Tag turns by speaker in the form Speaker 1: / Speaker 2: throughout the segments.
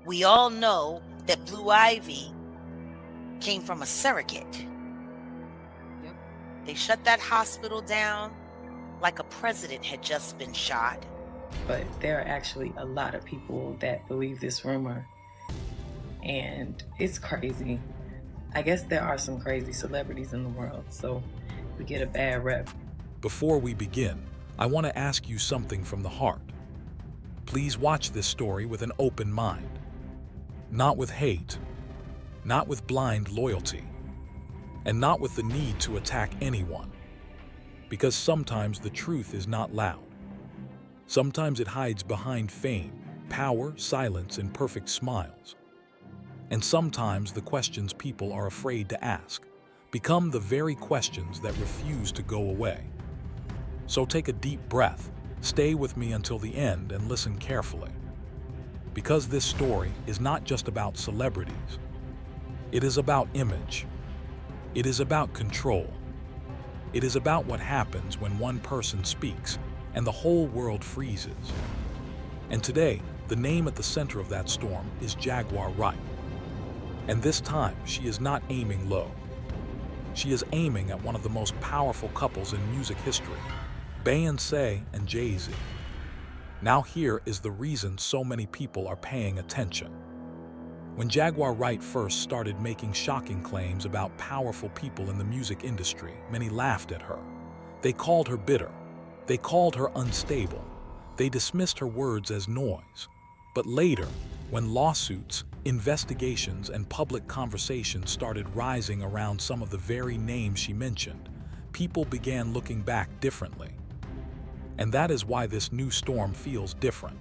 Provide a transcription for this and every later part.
Speaker 1: We all know that Blue Ivy came from a surrogate.
Speaker 2: Yep.
Speaker 1: They shut that hospital down like a president had just been shot.
Speaker 2: But there are actually a lot of people that believe this rumor, and it's crazy. I guess there are some crazy celebrities in the world, so we get a bad rep.
Speaker 3: Before we begin, I want to ask you something from the heart. Please watch this story with an open mind. Not with hate, not with blind loyalty, and not with the need to attack anyone. Because sometimes the truth is not loud. Sometimes it hides behind fame, power, silence, and perfect smiles. And sometimes the questions people are afraid to ask become the very questions that refuse to go away. So take a deep breath, stay with me until the end, and listen carefully. Because this story is not just about celebrities. It is about image. It is about control. It is about what happens when one person speaks and the whole world freezes. And today, the name at the center of that storm is Jaguar Wright. And this time, she is not aiming low. She is aiming at one of the most powerful couples in music history, Beyoncé and Jay-Z. Now here is the reason so many people are paying attention. When Jaguar Wright first started making shocking claims about powerful people in the music industry, many laughed at her. They called her bitter. They called her unstable. They dismissed her words as noise. But later, when lawsuits, investigations, and public conversations started rising around some of the very names she mentioned, people began looking back differently. And that is why this new storm feels different.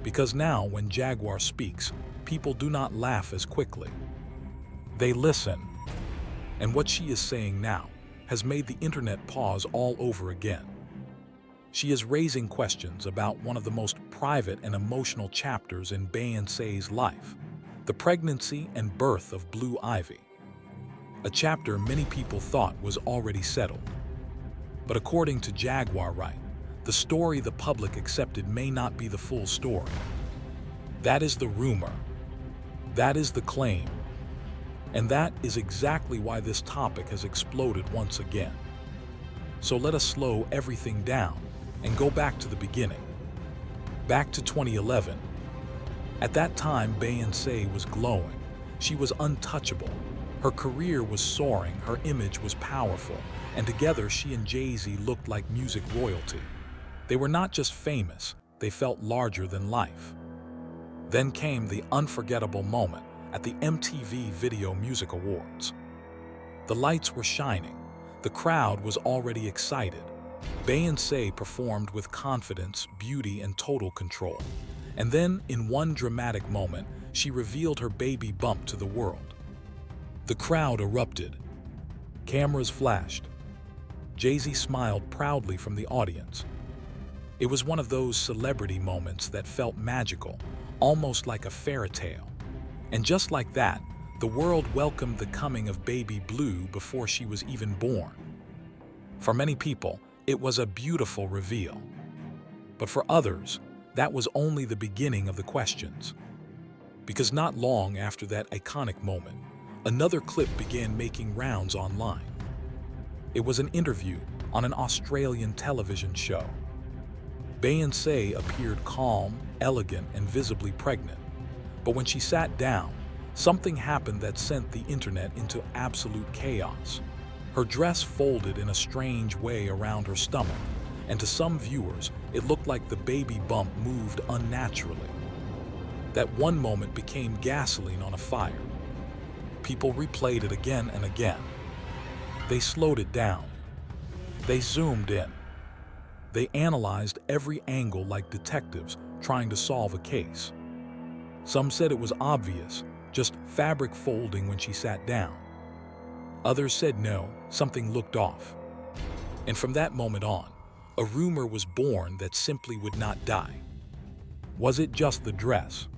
Speaker 3: Because now, when Jaguar speaks, people do not laugh as quickly. They listen. And what she is saying now has made the internet pause all over again. She is raising questions about one of the most private and emotional chapters in Beyoncé's life, the pregnancy and birth of Blue Ivy. A chapter many people thought was already settled. But according to Jaguar Wright, the story the public accepted may not be the full story. That is the rumor. That is the claim. And that is exactly why this topic has exploded once again. So let us slow everything down and go back to the beginning. Back to 2011. At that time, Beyoncé was glowing. She was untouchable. Her career was soaring, her image was powerful, and together she and Jay-Z looked like music royalty. They were not just famous, they felt larger than life. Then came the unforgettable moment at the MTV Video Music Awards. The lights were shining. The crowd was already excited. Beyoncé performed with confidence, beauty, and total control. And then, in one dramatic moment, she revealed her baby bump to the world. The crowd erupted. Cameras flashed. Jay-Z smiled proudly from the audience. It was one of those celebrity moments that felt magical, almost like a fairy tale. And just like that, the world welcomed the coming of baby Blue before she was even born. For many people, it was a beautiful reveal. But for others, that was only the beginning of the questions. Because not long after that iconic moment, another clip began making rounds online. It was an interview on an Australian television show. Beyoncé appeared calm, elegant, and visibly pregnant. But when she sat down, something happened that sent the internet into absolute chaos. Her dress folded in a strange way around her stomach, and to some viewers, it looked like the baby bump moved unnaturally. That one moment became gasoline on a fire. People replayed it again and again. They slowed it down. They zoomed in. They analyzed every angle like detectives trying to solve a case. Some said it was obvious, just fabric folding when she sat down. Others said no, something looked off. And from that moment on, a rumor was born that simply would not die. Was it just the dress?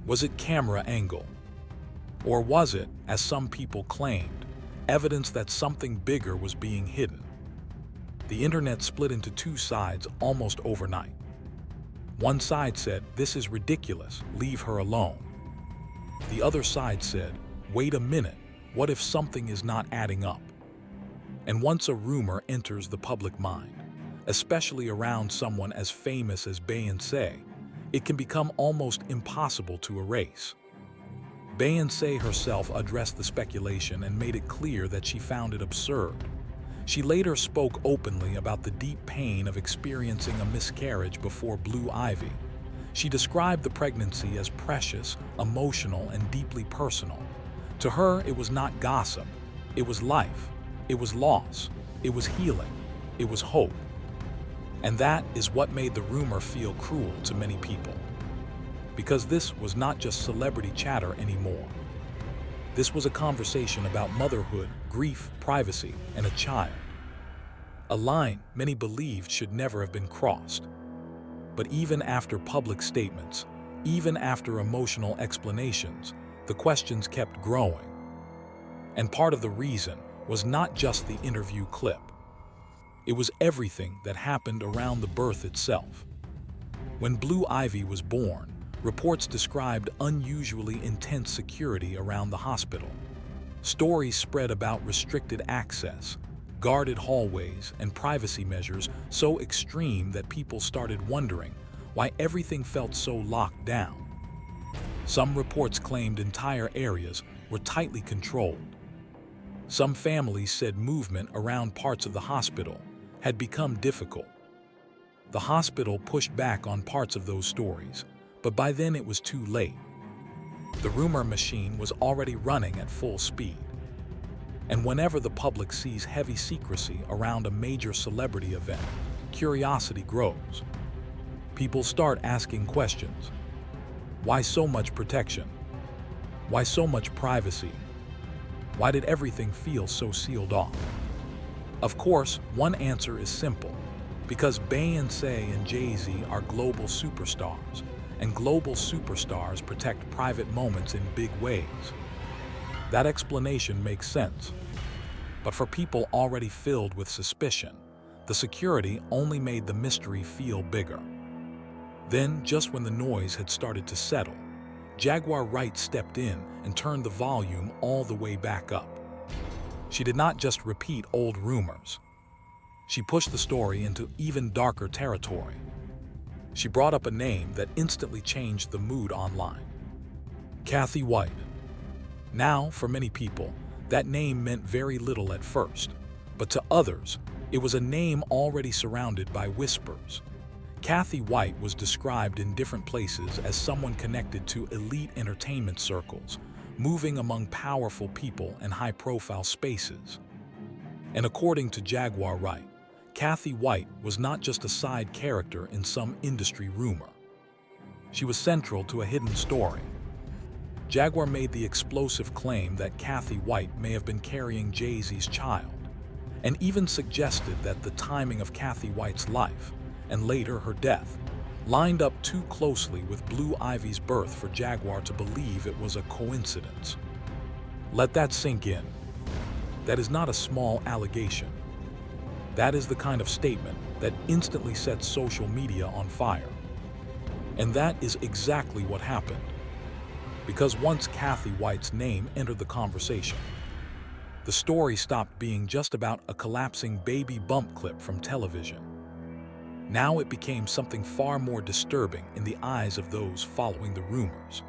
Speaker 3: Was it camera angle? Or was it, as some people claimed, evidence that something bigger was being hidden? The internet split into two sides almost overnight. One side said, "This is ridiculous, leave her alone." The other side said, "Wait a minute, what if something is not adding up?" And once a rumor enters the public mind, especially around someone as famous as Beyoncé, it can become almost impossible to erase. Beyoncé herself addressed the speculation and made it clear that she found it absurd. She later spoke openly about the deep pain of experiencing a miscarriage before Blue Ivy. She described the pregnancy as precious, emotional, and deeply personal. To her, it was not gossip. It was life. It was loss. It was healing. It was hope. And that is what made the rumor feel cruel to many people. Because this was not just celebrity chatter anymore. This was a conversation about motherhood, grief, privacy, and a child. A line many believed should never have been crossed. But even after public statements, even after emotional explanations, the questions kept growing. And part of the reason was not just the interview clip. It was everything that happened around the birth itself. When Blue Ivy was born, reports described unusually intense security around the hospital. Stories spread about restricted access, guarded hallways, and privacy measures so extreme that people started wondering why everything felt so locked down. Some reports claimed entire areas were tightly controlled. Some families said movement around parts of the hospital had become difficult. The hospital pushed back on parts of those stories, but by then it was too late. The rumor machine was already running at full speed. And whenever the public sees heavy secrecy around a major celebrity event, curiosity grows. People start asking questions. Why so much protection? Why so much privacy? Why did everything feel so sealed off? Of course, one answer is simple. Because Beyoncé and Jay-Z are global superstars, and global superstars protect private moments in big ways. That explanation makes sense. But for people already filled with suspicion, the security only made the mystery feel bigger. Then, just when the noise had started to settle, Jaguar Wright stepped in and turned the volume all the way back up. She did not just repeat old rumors. She pushed the story into even darker territory. She brought up a name that instantly changed the mood online. Kathy White. Now, for many people, that name meant very little at first, but to others, it was a name already surrounded by whispers. Kathy White was described in different places as someone connected to elite entertainment circles, moving among powerful people and high-profile spaces. And according to Jaguar Wright, Kathy White was not just a side character in some industry rumor. She was central to a hidden story. Jaguar made the explosive claim that Kathy White may have been carrying Jay-Z's child, and even suggested that the timing of Kathy White's life, and later her death, lined up too closely with Blue Ivy's birth for Jaguar to believe it was a coincidence. Let that sink in. That is not a small allegation. That is the kind of statement that instantly sets social media on fire. And that is exactly what happened. Because once Kathy White's name entered the conversation, the story stopped being just about a collapsing baby bump clip from television. Now it became something far more disturbing in the eyes of those following the rumors.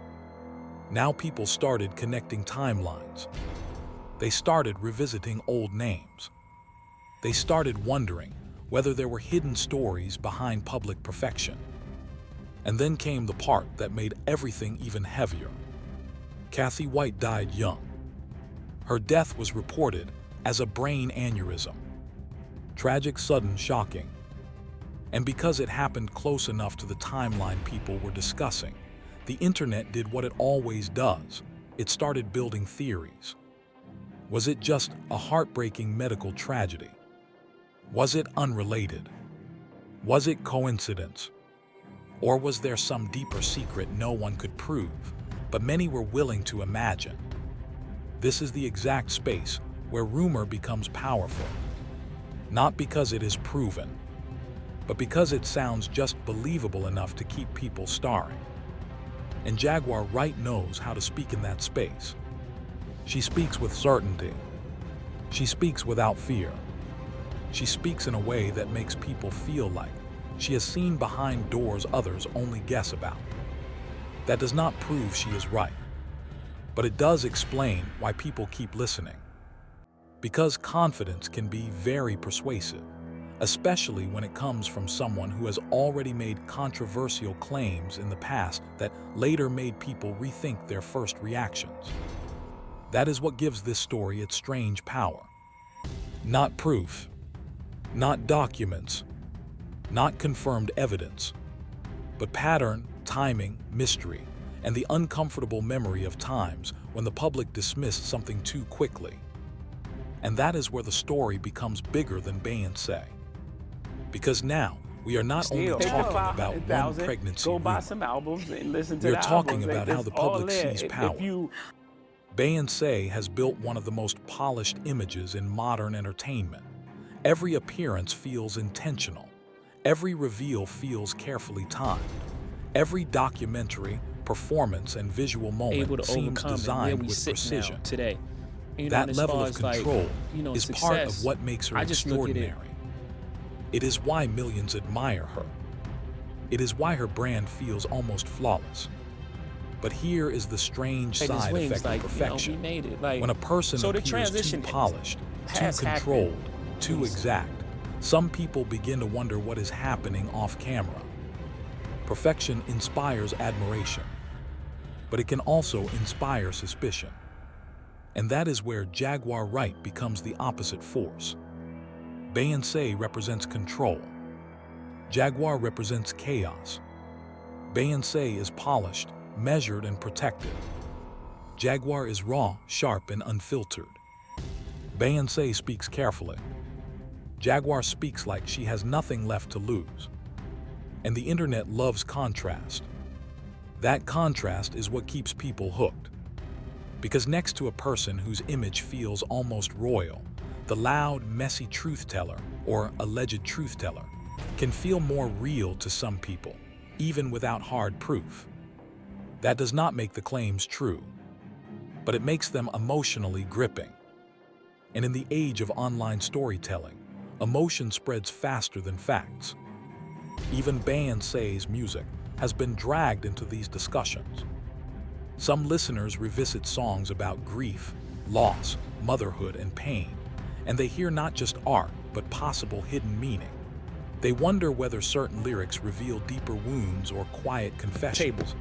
Speaker 3: Now people started connecting timelines. They started revisiting old names. They started wondering whether there were hidden stories behind public perfection. And then came the part that made everything even heavier. Kathy White died young. Her death was reported as a brain aneurysm. Tragic, sudden, shocking. And because it happened close enough to the timeline people were discussing, the internet did what it always does. It started building theories. Was it just a heartbreaking medical tragedy? Was it unrelated? Was it coincidence? Or was there some deeper secret no one could prove, but many were willing to imagine? This is the exact space where rumor becomes powerful. Not because it is proven, but because it sounds just believable enough to keep people staring. And Jaguar Wright knows how to speak in that space. She speaks with certainty. She speaks without fear. She speaks in a way that makes people feel like she has seen behind doors others only guess about. That does not prove she is right, but it does explain why people keep listening. Because confidence can be very persuasive, especially when it comes from someone who has already made controversial claims in the past that later made people rethink their first reactions. That is what gives this story its strange power. Not proof, not documents, not confirmed evidence, but pattern, timing, mystery, and the uncomfortable memory of times when the public dismissed something too quickly. And that is where the story becomes bigger than Beyoncé. Because now, we are not only talking about one pregnancy
Speaker 4: go buy
Speaker 3: rumor.
Speaker 4: some albums and listen to
Speaker 3: We are
Speaker 4: the
Speaker 3: talking
Speaker 4: albums.
Speaker 3: about
Speaker 4: Like,
Speaker 3: how the
Speaker 4: it's all
Speaker 3: public
Speaker 4: there.
Speaker 3: sees
Speaker 4: If
Speaker 3: power.
Speaker 4: you
Speaker 3: Beyoncé has built one of the most polished images in modern entertainment. Every appearance feels intentional. Every reveal feels carefully timed. Every documentary, performance, and visual
Speaker 4: able
Speaker 3: moment
Speaker 4: to
Speaker 3: seems
Speaker 4: overcome and where
Speaker 3: designed
Speaker 4: we
Speaker 3: with
Speaker 4: sit
Speaker 3: precision.
Speaker 4: now today. You know,
Speaker 3: That
Speaker 4: and as
Speaker 3: level
Speaker 4: far
Speaker 3: of
Speaker 4: as, like,
Speaker 3: control
Speaker 4: you know,
Speaker 3: is
Speaker 4: success,
Speaker 3: part of what makes her
Speaker 4: I just look at it.
Speaker 3: extraordinary. It is why millions admire her. It is why her brand feels almost flawless. But here is the strange
Speaker 4: Like, his
Speaker 3: side
Speaker 4: wings,
Speaker 3: effect
Speaker 4: like,
Speaker 3: of
Speaker 4: you know,
Speaker 3: perfection.
Speaker 4: we made it. Like,
Speaker 3: When a person
Speaker 4: so the
Speaker 3: appears too
Speaker 4: transition
Speaker 3: polished, too
Speaker 4: has happened.
Speaker 3: controlled, too
Speaker 4: Please.
Speaker 3: exact, some people begin to wonder what is happening off camera. Perfection inspires admiration, but it can also inspire suspicion. And that is where Jaguar Wright becomes the opposite force. Beyoncé represents control. Jaguar represents chaos. Beyoncé is polished, measured, and protected. Jaguar is raw, sharp, and unfiltered. Beyoncé speaks carefully. Jaguar speaks like she has nothing left to lose. And the internet loves contrast. That contrast is what keeps people hooked. Because next to a person whose image feels almost royal, the loud, messy truth teller, or alleged truth teller, can feel more real to some people, even without hard proof. That does not make the claims true, but it makes them emotionally gripping. And in the age of online storytelling, emotion spreads faster than facts. Even Beyoncé's music has been dragged into these discussions. Some listeners revisit songs about grief, loss, motherhood, and pain, and they hear not just art, but possible hidden meaning. They wonder whether certain lyrics reveal deeper wounds or quiet confessions.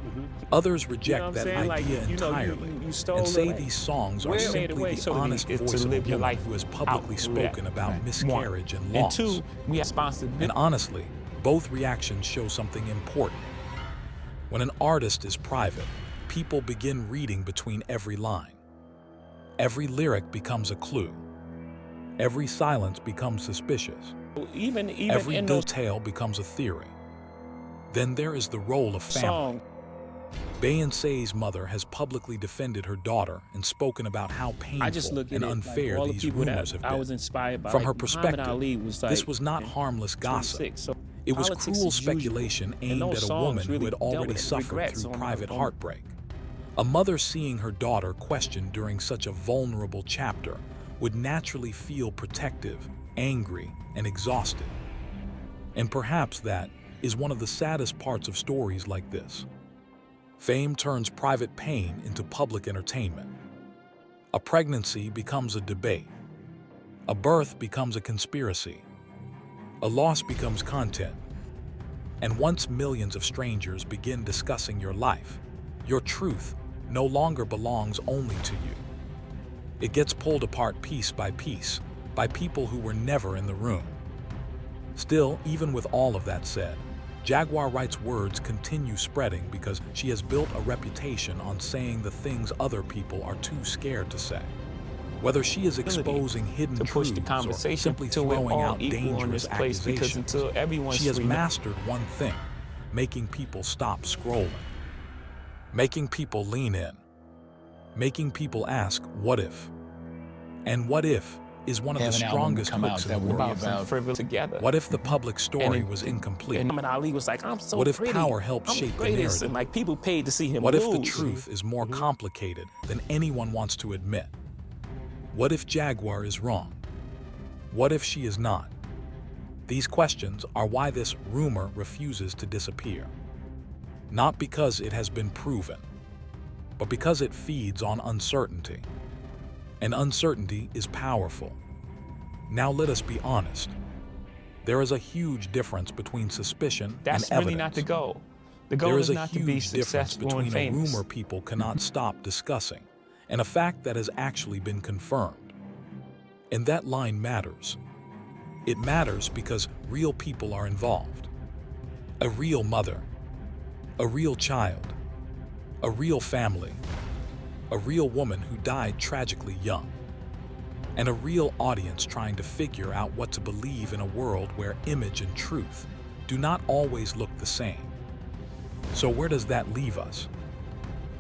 Speaker 3: Others reject
Speaker 4: what
Speaker 3: that
Speaker 4: I'm saying? Like,
Speaker 3: idea
Speaker 4: you know,
Speaker 3: entirely
Speaker 4: you stole
Speaker 3: and say
Speaker 4: it.
Speaker 3: these songs are
Speaker 4: Where made it
Speaker 3: simply
Speaker 4: way
Speaker 3: the
Speaker 4: so that
Speaker 3: honest
Speaker 4: you get to
Speaker 3: voice of a
Speaker 4: live your
Speaker 3: woman
Speaker 4: life
Speaker 3: who has
Speaker 4: out
Speaker 3: publicly
Speaker 4: through that.
Speaker 3: spoken about
Speaker 4: Right.
Speaker 3: miscarriage and
Speaker 4: And
Speaker 3: loss.
Speaker 4: two, we have responsibility.
Speaker 3: And honestly, both reactions show something important. When an artist is private, people begin reading between every line. Every lyric becomes a clue. Every silence becomes suspicious.
Speaker 4: Even
Speaker 3: Every
Speaker 4: in those
Speaker 3: detail becomes a theory. Then there is the role of family.
Speaker 4: songs,
Speaker 3: Beyoncé's mother has publicly defended her daughter and spoken about how
Speaker 4: I just
Speaker 3: painful
Speaker 4: look at
Speaker 3: and
Speaker 4: it
Speaker 3: unfair
Speaker 4: like all the
Speaker 3: these
Speaker 4: people
Speaker 3: rumors
Speaker 4: that
Speaker 3: have
Speaker 4: I was
Speaker 3: been.
Speaker 4: inspired by.
Speaker 3: From
Speaker 4: like,
Speaker 3: her
Speaker 4: Muhammad
Speaker 3: perspective,
Speaker 4: Ali was like,
Speaker 3: this was not
Speaker 4: in
Speaker 3: harmless gossip.
Speaker 4: 26. So
Speaker 3: It was
Speaker 4: politics
Speaker 3: cruel
Speaker 4: is usual,
Speaker 3: speculation
Speaker 4: and
Speaker 3: aimed
Speaker 4: those
Speaker 3: at a
Speaker 4: songs
Speaker 3: woman who
Speaker 4: really
Speaker 3: had
Speaker 4: dealt
Speaker 3: already
Speaker 4: with
Speaker 3: suffered
Speaker 4: regrets
Speaker 3: through
Speaker 4: on
Speaker 3: private
Speaker 4: the-
Speaker 3: heartbreak. A mother seeing her daughter questioned during such a vulnerable chapter would naturally feel protective, angry, and exhausted. And perhaps that is one of the saddest parts of stories like this. Fame turns private pain into public entertainment. A pregnancy becomes a debate. A birth becomes a conspiracy. A loss becomes content. And once millions of strangers begin discussing your life, your truth no longer belongs only to you. It gets pulled apart piece by people who were never in the room. Still, even with all of that said, Jaguar Wright's words continue spreading because she has built a reputation on saying the things other people are too scared to say. Whether she is exposing hidden
Speaker 4: to push
Speaker 3: truths
Speaker 4: the
Speaker 3: or
Speaker 4: conversation
Speaker 3: simply
Speaker 4: till we're
Speaker 3: throwing
Speaker 4: all
Speaker 3: out
Speaker 4: equal in
Speaker 3: dangerous
Speaker 4: this place, because
Speaker 3: accusations,
Speaker 4: until everyone's
Speaker 3: she has
Speaker 4: free,
Speaker 3: mastered one thing: making people stop scrolling, making people lean in, making people ask, what if? And what if is one of the
Speaker 5: have an album
Speaker 3: strongest
Speaker 5: come out
Speaker 3: hooks in
Speaker 5: that
Speaker 3: the
Speaker 5: would be
Speaker 3: world.
Speaker 5: about
Speaker 4: frivolous together.
Speaker 3: What if the public story
Speaker 4: And
Speaker 3: was incomplete?
Speaker 4: And Muhammad Ali was like, I'm so
Speaker 3: What if
Speaker 4: pretty.
Speaker 3: power helped
Speaker 4: I'm
Speaker 3: shape the
Speaker 4: greatest.
Speaker 3: narrative?
Speaker 4: And like people paid to see him
Speaker 3: What
Speaker 4: lose.
Speaker 3: if the truth is more complicated than anyone wants to admit? What if Jaguar is wrong? What if she is not? These questions are why this rumor refuses to disappear. Not because it has been proven, but because it feeds on uncertainty. And uncertainty is powerful. Now let us be honest. There is a huge difference between suspicion
Speaker 4: That's
Speaker 3: and
Speaker 4: really
Speaker 3: evidence.
Speaker 4: not the goal. The goal
Speaker 3: There
Speaker 4: is
Speaker 3: is a
Speaker 4: not to be
Speaker 3: huge difference
Speaker 4: successful and
Speaker 3: between a
Speaker 4: famous.
Speaker 3: rumor people cannot stop discussing and a fact that has actually been confirmed. And that line matters. It matters because real people are involved. A real mother, a real child, a real family, a real woman who died tragically young, and a real audience trying to figure out what to believe in a world where image and truth do not always look the same. So where does that leave us?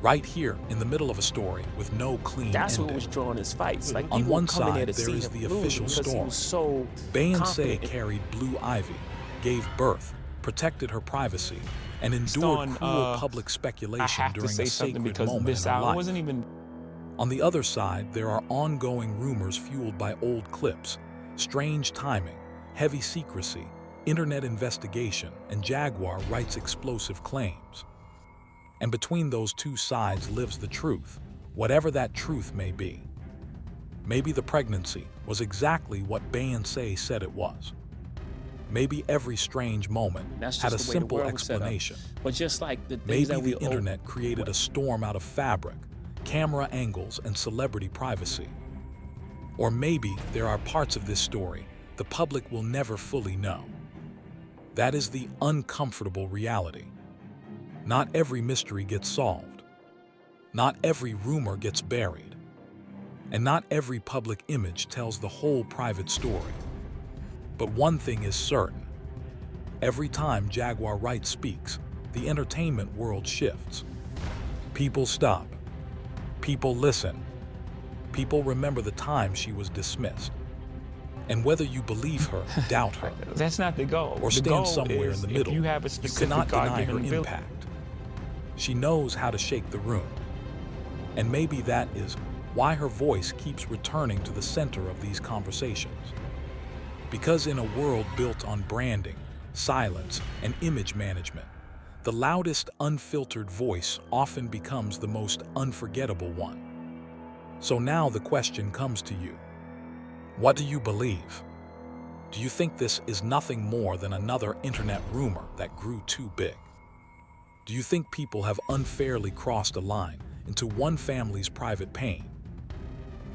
Speaker 3: Right here in the middle of a story with no clean
Speaker 4: That's
Speaker 3: ending.
Speaker 4: what was drawing his fights. Like
Speaker 3: On
Speaker 4: people
Speaker 3: one
Speaker 4: were coming there
Speaker 3: side,
Speaker 4: to
Speaker 3: there
Speaker 4: see
Speaker 3: is
Speaker 4: him
Speaker 3: the
Speaker 4: lose
Speaker 3: official
Speaker 4: because he
Speaker 3: story.
Speaker 4: was so
Speaker 3: Beyoncé
Speaker 4: confident.
Speaker 3: carried Blue Ivy, gave birth, protected her privacy, and endured
Speaker 4: on,
Speaker 3: cruel public
Speaker 4: I
Speaker 3: speculation
Speaker 4: have to
Speaker 3: during
Speaker 4: say
Speaker 3: a
Speaker 4: something
Speaker 3: sacred
Speaker 4: because
Speaker 3: moment
Speaker 4: this
Speaker 3: in her
Speaker 4: album
Speaker 3: life.
Speaker 4: wasn't even.
Speaker 3: On the other side, there are ongoing rumors fueled by old clips, strange timing, heavy secrecy, internet investigation, and Jaguar Wright's explosive claims. And between those two sides lives the truth, whatever that truth may be. Maybe the pregnancy was exactly what Beyoncé said it was. Maybe every strange moment
Speaker 4: That's
Speaker 3: had a
Speaker 4: just the way the
Speaker 3: simple
Speaker 4: world was set up.
Speaker 3: explanation.
Speaker 4: But just like the things
Speaker 3: Maybe
Speaker 4: that we
Speaker 3: the internet created a storm out of fabric, camera angles, and celebrity privacy. Or maybe there are parts of this story the public will never fully know. That is the uncomfortable reality. Not every mystery gets solved. Not every rumor gets buried. And not every public image tells the whole private story. But one thing is certain. Every time Jaguar Wright speaks, the entertainment world shifts. People stop. People listen. People remember the time she was dismissed. And whether you believe her, doubt her,
Speaker 4: That's not the goal.
Speaker 3: or
Speaker 4: The
Speaker 3: stand
Speaker 4: goal
Speaker 3: somewhere
Speaker 4: is
Speaker 3: in the
Speaker 4: if
Speaker 3: middle,
Speaker 4: you have a
Speaker 3: you
Speaker 4: specific
Speaker 3: cannot deny her
Speaker 4: God-given ability.
Speaker 3: impact. She knows how to shake the room. And maybe that is why her voice keeps returning to the center of these conversations. Because in a world built on branding, silence, and image management, the loudest unfiltered voice often becomes the most unforgettable one. So now the question comes to you. What do you believe? Do you think this is nothing more than another internet rumor that grew too big? Do you think people have unfairly crossed a line into one family's private pain?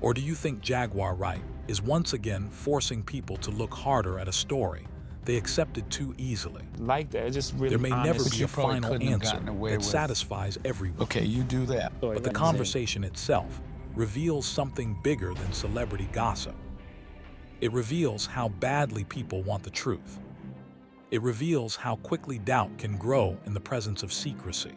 Speaker 3: Or do you think Jaguar Wright is once again forcing people to look harder at a story they accepted too easily?
Speaker 4: Like that, it's just really
Speaker 3: There may
Speaker 4: honest.
Speaker 3: never
Speaker 5: But
Speaker 3: be
Speaker 5: you
Speaker 3: a
Speaker 5: probably
Speaker 3: final
Speaker 5: couldn't have
Speaker 3: answer
Speaker 5: gotten away
Speaker 3: that
Speaker 5: with-
Speaker 3: satisfies everyone.
Speaker 5: Okay, you do that.
Speaker 4: Story,
Speaker 3: But the
Speaker 4: like you said.
Speaker 3: conversation itself reveals something bigger than celebrity gossip. It reveals how badly people want the truth. It reveals how quickly doubt can grow in the presence of secrecy.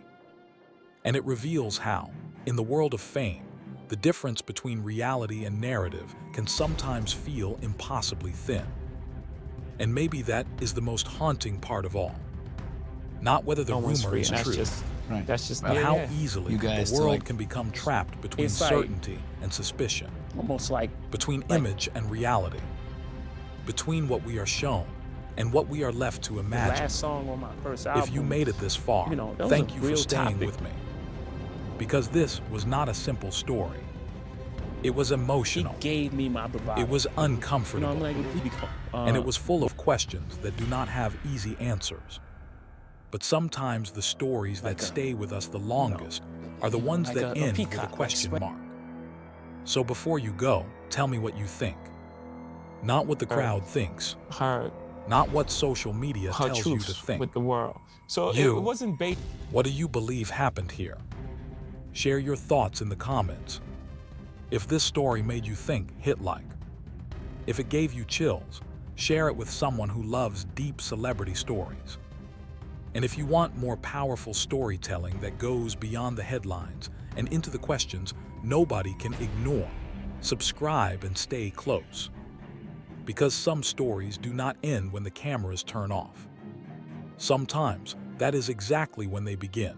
Speaker 3: And it reveals how, in the world of fame, the difference between reality and narrative can sometimes feel impossibly thin. And maybe that is the most haunting part of all. Not whether the
Speaker 4: No one's
Speaker 3: rumor
Speaker 4: free,
Speaker 3: is
Speaker 4: and that's
Speaker 3: true,
Speaker 4: just
Speaker 5: Right.
Speaker 4: that's just
Speaker 3: but
Speaker 4: yeah,
Speaker 3: how
Speaker 4: yeah.
Speaker 3: easily
Speaker 5: You guys
Speaker 3: the world
Speaker 5: like-
Speaker 3: can become trapped between
Speaker 4: It's like-
Speaker 3: certainty and suspicion,
Speaker 4: almost like
Speaker 3: between
Speaker 4: like-
Speaker 3: image and reality, between what we are shown and what we are left to
Speaker 4: the
Speaker 3: imagine.
Speaker 4: last song on my first album.
Speaker 3: If you made it this far,
Speaker 4: You know, that was
Speaker 3: thank
Speaker 4: a
Speaker 3: you for
Speaker 4: real
Speaker 3: staying
Speaker 4: topic.
Speaker 3: with me. Because this was not a simple story. It was
Speaker 4: he
Speaker 3: emotional.
Speaker 4: gave me my bravado.
Speaker 3: It was
Speaker 4: You know,
Speaker 3: uncomfortable.
Speaker 4: I'm like, he become,
Speaker 3: And it was full of questions that do not have easy answers. But sometimes the stories that
Speaker 4: Like a-
Speaker 3: stay with us the longest are the ones
Speaker 4: like
Speaker 3: that
Speaker 4: a
Speaker 3: end
Speaker 4: peacock,
Speaker 3: with a
Speaker 4: like
Speaker 3: question
Speaker 4: spread-
Speaker 3: mark. So before you go, tell me what you think. Not what the crowd thinks,
Speaker 4: her
Speaker 3: not what social media tells you to
Speaker 4: truths
Speaker 3: think.
Speaker 4: with the world. So
Speaker 3: You-
Speaker 4: it wasn't based.
Speaker 3: What do you believe happened here? Share your thoughts in the comments. If this story made you think, hit like. If it gave you chills, share it with someone who loves deep celebrity stories. And if you want more powerful storytelling that goes beyond the headlines and into the questions nobody can ignore, subscribe and stay close. because some stories do not end when the cameras turn off. Sometimes that is exactly when they begin.